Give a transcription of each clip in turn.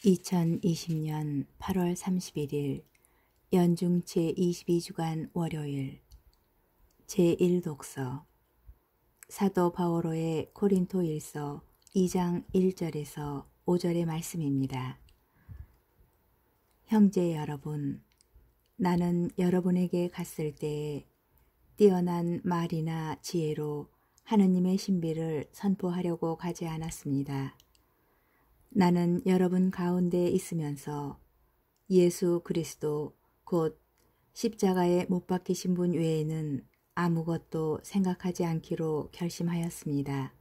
2020년 8월 31일 연중 제22주간 월요일 제1독서 사도 바오로의 고린토일서 2장 1절에서 5절의 말씀입니다. 형제 여러분, 나는 여러분에게 갔을 때에 뛰어난 말이나 지혜로 하느님의 신비를 선포하려고 가지 않았습니다. 나는 여러분 가운데 있으면서 예수 그리스도 곧 십자가에 못 박히신 분 외에는 아무것도 생각하지 않기로 결심하였습니다.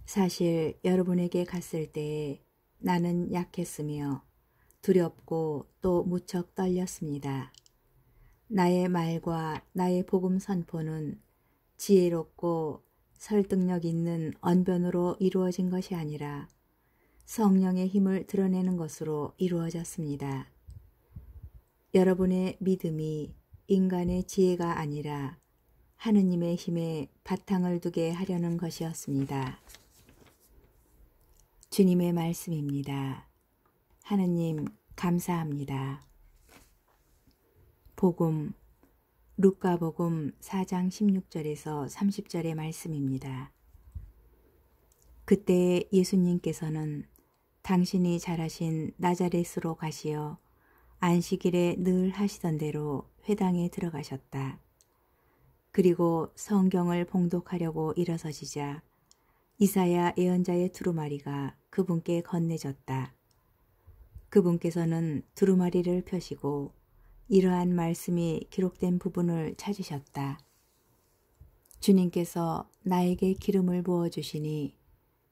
사실 여러분에게 갔을 때에 나는 약했으며 두렵고 또 무척 떨렸습니다. 나의 말과 나의 복음 선포는 지혜롭고 설득력 있는 언변으로 이루어진 것이 아니라 성령의 힘을 드러내는 것으로 이루어졌습니다. 여러분의 믿음이 인간의 지혜가 아니라 하느님의 힘에 바탕을 두게 하려는 것이었습니다. 주님의 말씀입니다. 하느님 감사합니다. 복음 루카복음 4장 16절에서 30절의 말씀입니다. 그때 예수님께서는 당신이 잘하신 나자렛으로 가시어 안식일에 늘 하시던 대로 회당에 들어가셨다. 그리고 성경을 봉독하려고 일어서시자 이사야 예언자의 두루마리가 그분께 건네졌다. 그분께서는 두루마리를 펴시고 이러한 말씀이 기록된 부분을 찾으셨다. 주님께서 나에게 기름을 부어주시니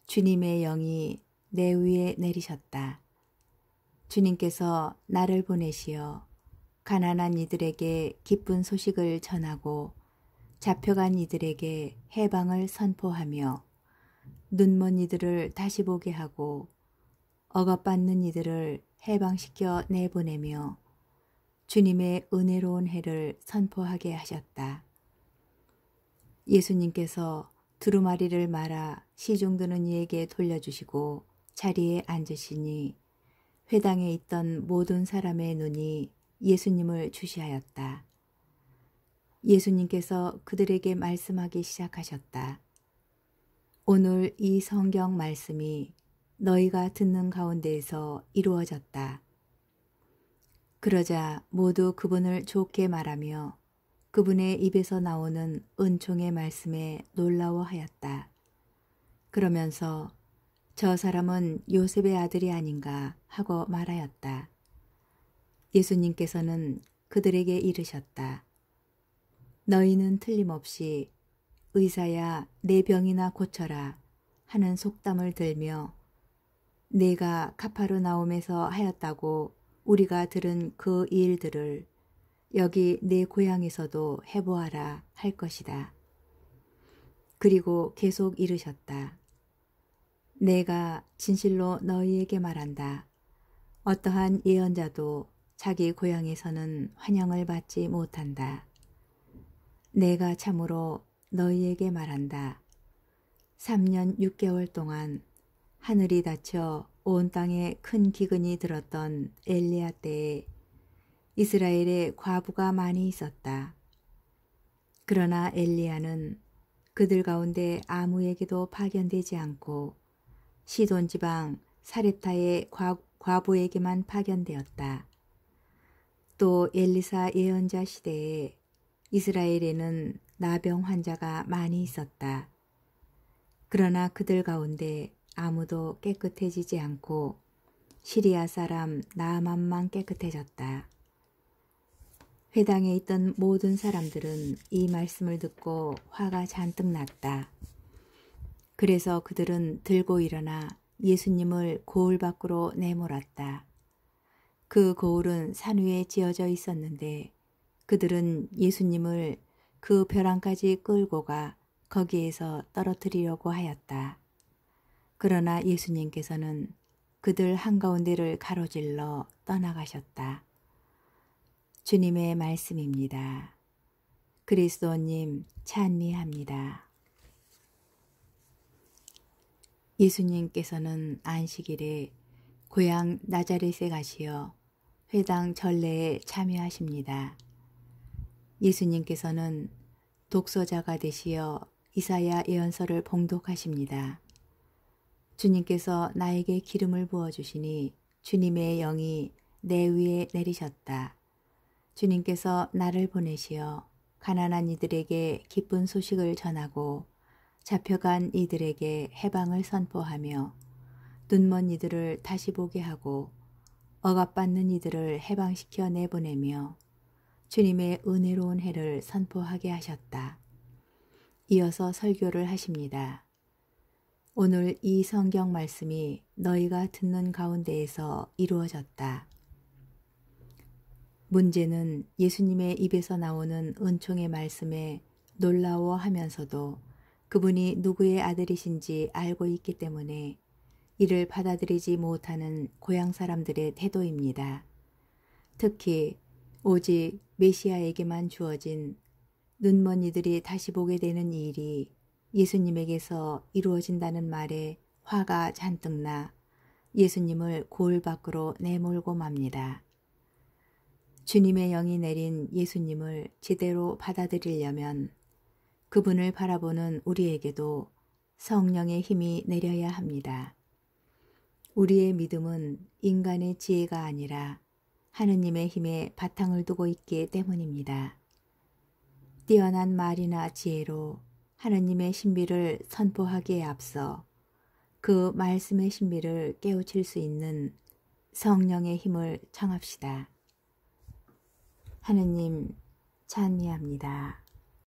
주님의 영이 내 위에 내리셨다. 주님께서 나를 보내시어 가난한 이들에게 기쁜 소식을 전하고 잡혀간 이들에게 해방을 선포하며 눈먼 이들을 다시 보게 하고 억압받는 이들을 해방시켜 내보내며 주님의 은혜로운 해를 선포하게 하셨다. 예수님께서 두루마리를 말아 시중 드는 이에게 돌려주시고 자리에 앉으시니 회당에 있던 모든 사람의 눈이 예수님을 주시하였다. 예수님께서 그들에게 말씀하기 시작하셨다. 오늘 이 성경 말씀이 너희가 듣는 가운데에서 이루어졌다. 그러자 모두 그분을 좋게 말하며 그분의 입에서 나오는 은총의 말씀에 놀라워하였다. 그러면서 저 사람은 요셉의 아들이 아닌가 하고 말하였다. 예수님께서는 그들에게 이르셨다. 너희는 틀림없이 의사야 내 병이나 고쳐라 하는 속담을 들며 내가 카파르나움에서 하였다고 우리가 들은 그 일들을 여기 내 고향에서도 해보아라 할 것이다. 그리고 계속 이르셨다. 내가 진실로 너희에게 말한다. 어떠한 예언자도 자기 고향에서는 환영을 받지 못한다. 내가 참으로 너희에게 말한다. 3년 6개월 동안 하늘이 닫혀 온 땅에 큰 기근이 들었던 엘리야 때에 이스라엘에 과부가 많이 있었다. 그러나 엘리야는 그들 가운데 아무에게도 파견되지 않고 시돈 지방 사렙타의 과부에게만 파견되었다. 또 엘리사 예언자 시대에 이스라엘에는 나병 환자가 많이 있었다. 그러나 그들 가운데 아무도 깨끗해지지 않고 시리아 사람 나아만만 깨끗해졌다. 회당에 있던 모든 사람들은 이 말씀을 듣고 화가 잔뜩 났다. 그래서 그들은 들고 일어나 예수님을 고을 밖으로 내몰았다. 그 고을은 산 위에 지어져 있었는데 그들은 예수님을 그 벼랑까지 끌고 가 거기에서 떨어뜨리려고 하였다. 그러나 예수님께서는 그들 한가운데를 가로질러 떠나가셨다. 주님의 말씀입니다. 그리스도님 찬미합니다. 예수님께서는 안식일에 고향 나자렛에 가시어 회당 전례에 참여하십니다. 예수님께서는 독서자가 되시어 이사야 예언서를 봉독하십니다. 주님께서 나에게 기름을 부어주시니 주님의 영이 내 위에 내리셨다. 주님께서 나를 보내시어 가난한 이들에게 기쁜 소식을 전하고 잡혀간 이들에게 해방을 선포하며 눈먼 이들을 다시 보게 하고 억압받는 이들을 해방시켜 내보내며 주님의 은혜로운 해를 선포하게 하셨다. 이어서 설교를 하십니다. 오늘 이 성경 말씀이 너희가 듣는 가운데에서 이루어졌다. 문제는 예수님의 입에서 나오는 은총의 말씀에 놀라워하면서도 그분이 누구의 아들이신지 알고 있기 때문에 이를 받아들이지 못하는 고향 사람들의 태도입니다. 특히 오직 메시아에게만 주어진 눈먼 이들이 다시 보게 되는 이 일이 예수님에게서 이루어진다는 말에 화가 잔뜩 나 예수님을 고을 밖으로 내몰고 맙니다. 주님의 영이 내린 예수님을 제대로 받아들이려면 그분을 바라보는 우리에게도 성령의 힘이 내려야 합니다. 우리의 믿음은 인간의 지혜가 아니라 하느님의 힘에 바탕을 두고 있기 때문입니다. 뛰어난 말이나 지혜로 하느님의 신비를 선포하기에 앞서 그 말씀의 신비를 깨우칠 수 있는 성령의 힘을 청합시다. 하느님 찬미합니다.